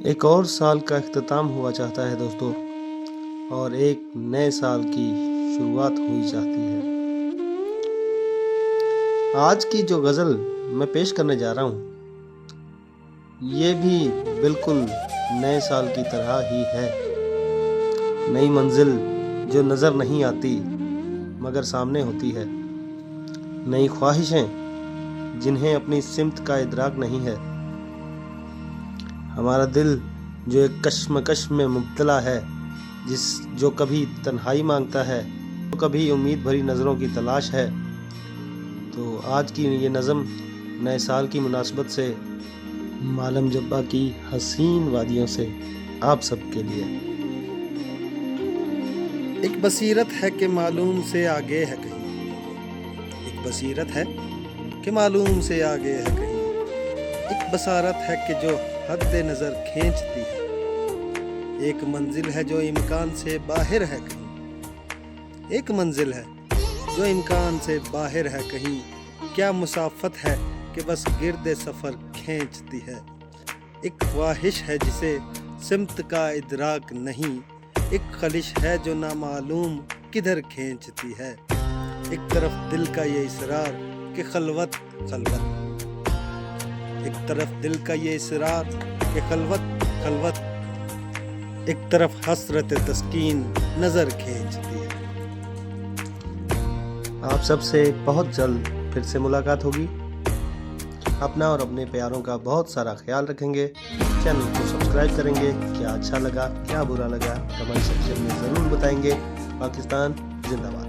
ایک اور سال کا اختتام ہوا چاہتا ہے دوستو، اور ایک نئے سال کی شروعات ہوئی چاہتی ہے۔ آج کی جو غزل میں پیش کرنے جا رہا ہوں یہ بھی بالکل نئے سال کی طرح ہی ہے۔ نئی منزل جو نظر نہیں آتی مگر سامنے ہوتی ہے، نئی خواہشیں جنہیں اپنی سمت کا ادراک نہیں ہے، ہمارا دل جو ایک کشمکش میں مبتلا ہے، جو کبھی تنہائی مانگتا ہے تو کبھی امید بھری نظروں کی تلاش ہے۔ تو آج کی یہ نظم نئے سال کی مناسبت سے معلم جبہ کی حسین وادیوں سے آپ سب کے لیے۔ ایک بصیرت ہے کہ معلوم سے آگے ہے کہیں، ایک بصیرت ہے کہ معلوم سے آگے ہے کہیں، ایک بصارت ہے کہ جو حد نظر کھینچتی ہے، ایک منزل ہے جو امکان سے باہر ہے کہیں، ایک منزل ہے جو امکان سے باہر ہے کہیں، کیا مسافت ہے کہ بس گرد سفر کھینچتی ہے، ایک خواہش ہے جسے سمت کا ادراک نہیں، ایک خلش ہے جو نامعلوم کدھر کھینچتی ہے، ایک طرف دل کا یہ اصرار کہ خلوت خلوت، ایک طرف دل کا یہ اصرار کہ خلوت خلوت، ایک طرف حسرت تسکین نظر کھینچتی ہے۔ آپ سب سے بہت جلد پھر سے ملاقات ہوگی۔ اپنا اور اپنے پیاروں کا بہت سارا خیال رکھیں گے۔ چینل کو سبسکرائب کریں گے۔ کیا اچھا لگا، کیا برا لگا، کمنٹ سیکشن میں ضرور بتائیں گے۔ پاکستان زندہ باد۔